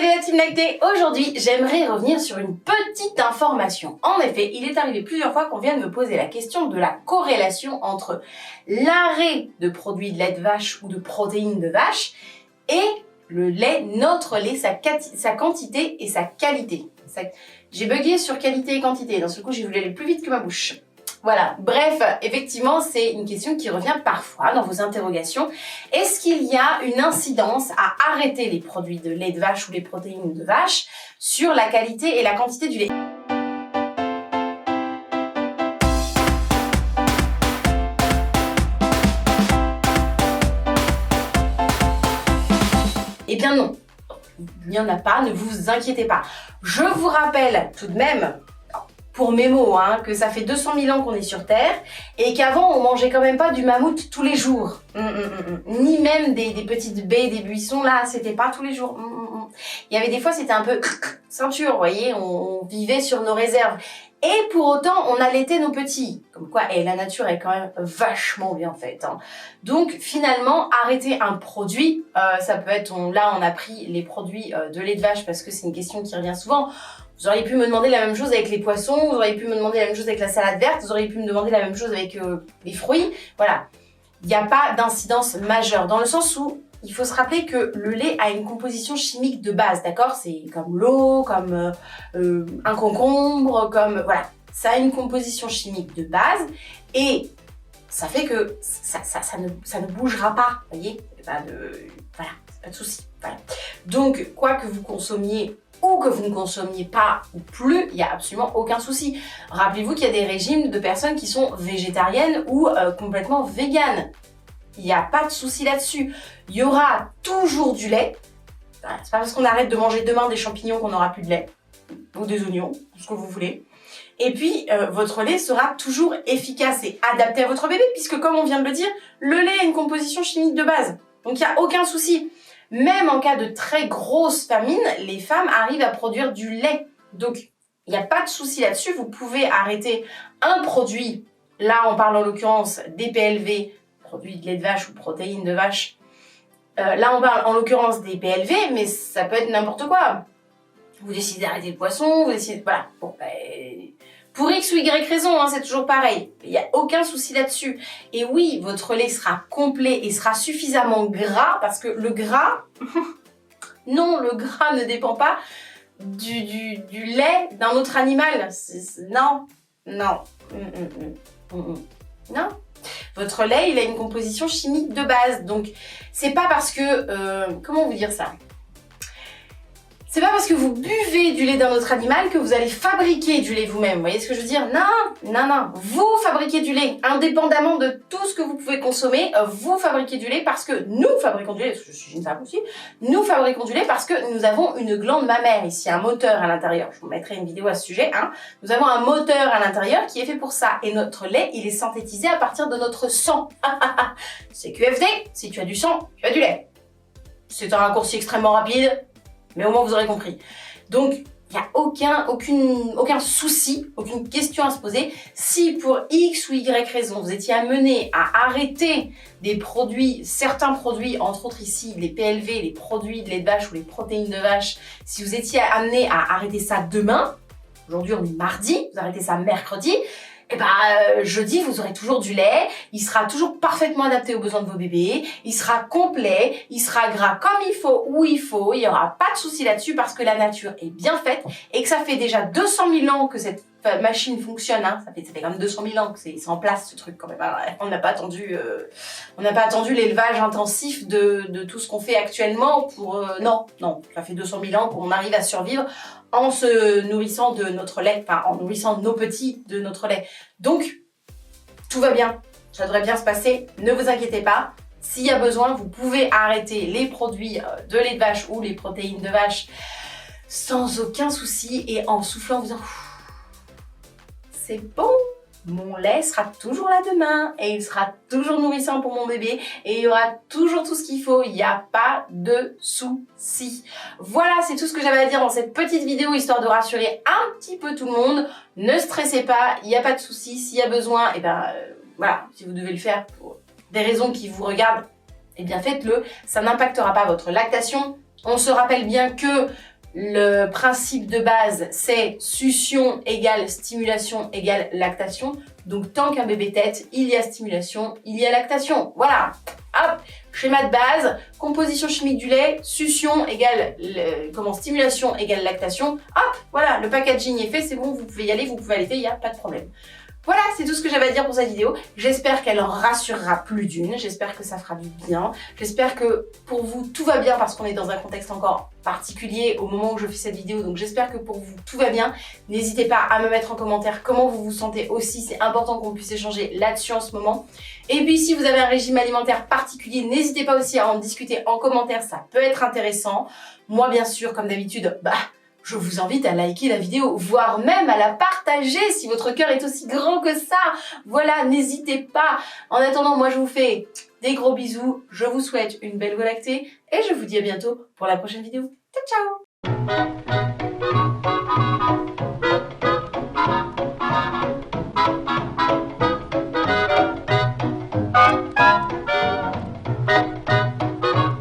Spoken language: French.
la team lactée. Aujourd'hui, j'aimerais revenir sur une petite information. En effet, il est arrivé plusieurs fois qu'on vient de me poser la question de la corrélation entre l'arrêt de produits de lait de vache ou de protéines de vache et le lait, notre lait, sa quantité et sa qualité. J'ai bugué sur qualité et quantité. D'un seul coup, j'ai voulu aller plus vite que ma bouche. Voilà, bref, effectivement, c'est une question qui revient parfois dans vos interrogations. Est-ce qu'il y a une incidence à arrêter les produits de lait de vache ou les protéines de vache sur la qualité et la quantité du lait ? Eh bien non, il n'y en a pas, ne vous inquiétez pas. Je vous rappelle tout de même, pour mes mots, que ça fait 200 000 ans qu'on est sur Terre et qu'avant on mangeait quand même pas du mammouth tous les jours. Ni même des petites baies, des buissons, là c'était pas tous les jours. Il y avait des fois c'était un peu ceinture, vous voyez, on vivait sur nos réserves. Et pour autant, on allaitait nos petits. Comme quoi, la nature est quand même vachement bien faite. Donc finalement, arrêter un produit, ça peut être, là on a pris les produits de lait de vache parce que c'est une question qui revient souvent. Vous auriez pu me demander la même chose avec les poissons, vous auriez pu me demander la même chose avec la salade verte, vous auriez pu me demander la même chose avec les fruits. Voilà, il n'y a pas d'incidence majeure dans le sens où il faut se rappeler que le lait a une composition chimique de base, d'accord? C'est comme l'eau, comme un concombre, comme... Voilà, ça a une composition chimique de base et ça fait que ça ne bougera pas, vous voyez? Voilà, pas de souci. Voilà. Donc, quoi que vous consommiez ou que vous ne consommiez pas ou plus, il n'y a absolument aucun souci. Rappelez-vous qu'il y a des régimes de personnes qui sont végétariennes ou complètement véganes. Il n'y a pas de souci là-dessus. Il y aura toujours du lait. C'est pas parce qu'on arrête de manger demain des champignons qu'on n'aura plus de lait. Ou des oignons, ce que vous voulez. Et puis, votre lait sera toujours efficace et adapté à votre bébé, puisque comme on vient de le dire, le lait a une composition chimique de base. Donc, il n'y a aucun souci. Même en cas de très grosse famine, les femmes arrivent à produire du lait. Donc, il n'y a pas de souci là-dessus. Vous pouvez arrêter un produit. Là, on parle en l'occurrence des PLV, produits de lait de vache ou protéines de vache. Là, on parle en l'occurrence des PLV, mais ça peut être n'importe quoi. Vous décidez d'arrêter le poisson, vous décidez... Voilà. Bon, pour X ou Y raison, c'est toujours pareil. Il n'y a aucun souci là-dessus. Et oui, votre lait sera complet et sera suffisamment gras, parce que le gras... non, le gras ne dépend pas du lait d'un autre animal. Non. Non. Non. Votre lait, il a une composition chimique de base. Donc, c'est pas parce que... comment vous dire ça ? C'est pas parce que vous buvez du lait d'un autre animal que vous allez fabriquer du lait vous-même. Vous voyez ce que je veux dire? Non. Vous fabriquez du lait. Indépendamment de tout ce que vous pouvez consommer, vous fabriquez du lait parce que nous fabriquons du lait, parce que je suis une femme aussi, nous fabriquons du lait parce que nous avons une glande mammaire ici, un moteur à l'intérieur. Je vous mettrai une vidéo à ce sujet. Nous avons un moteur à l'intérieur qui est fait pour ça. Et notre lait, il est synthétisé à partir de notre sang. C'est QFD, si tu as du sang, tu as du lait. C'est un raccourci extrêmement rapide. Mais au moins vous aurez compris. Donc, il n'y a aucun souci, aucune question à se poser. Si pour X ou Y raison, vous étiez amené à arrêter des produits, certains produits, entre autres ici, les PLV, les produits de lait de vache ou les protéines de vache, si vous étiez amené à arrêter ça demain, aujourd'hui on est mardi, vous arrêtez ça mercredi, jeudi, vous aurez toujours du lait, il sera toujours parfaitement adapté aux besoins de vos bébés, il sera complet, il sera gras comme il faut, où il faut, il n'y aura pas de souci là-dessus parce que la nature est bien faite et que ça fait déjà 200 000 ans que cette machine fonctionne, ça fait quand même 200 000 ans que c'est en place ce truc quand même. On n'a pas attendu l'élevage intensif de tout ce qu'on fait actuellement pour... non, ça fait 200 000 ans qu'on arrive à survivre en se nourrissant de notre lait, en nourrissant nos petits de notre lait. Donc, tout va bien, ça devrait bien se passer, ne vous inquiétez pas. S'il y a besoin, vous pouvez arrêter les produits de lait de vache ou les protéines de vache sans aucun souci et en soufflant en vous disant « c'est bon ». Mon lait sera toujours là demain et il sera toujours nourrissant pour mon bébé et il y aura toujours tout ce qu'il faut, il n'y a pas de souci. Voilà, c'est tout ce que j'avais à dire dans cette petite vidéo histoire de rassurer un petit peu tout le monde. Ne stressez pas, il n'y a pas de souci, s'il y a besoin, voilà, si vous devez le faire pour des raisons qui vous regardent, eh bien faites-le, ça n'impactera pas votre lactation. On se rappelle bien que Le principe de base, c'est succion égale stimulation égale lactation. Donc, tant qu'un bébé tète, il y a stimulation, il y a lactation. Voilà. Hop, schéma de base, composition chimique du lait, succion égale stimulation égale lactation. Hop, voilà, le packaging est fait, c'est bon, vous pouvez y aller, vous pouvez allaiter, il n'y a pas de problème. Voilà, c'est tout ce que j'avais à dire pour cette vidéo. J'espère qu'elle en rassurera plus d'une. J'espère que ça fera du bien. J'espère que pour vous, tout va bien parce qu'on est dans un contexte encore particulier au moment où je fais cette vidéo. Donc j'espère que pour vous, tout va bien. N'hésitez pas à me mettre en commentaire comment vous vous sentez aussi. C'est important qu'on puisse échanger là-dessus en ce moment. Et puis si vous avez un régime alimentaire particulier, n'hésitez pas aussi à en discuter en commentaire. Ça peut être intéressant. Moi, bien sûr, comme d'habitude, je vous invite à liker la vidéo, voire même à la partager si votre cœur est aussi grand que ça. Voilà, n'hésitez pas. En attendant, moi je vous fais des gros bisous. Je vous souhaite une belle Voie lactée et je vous dis à bientôt pour la prochaine vidéo. Ciao, ciao!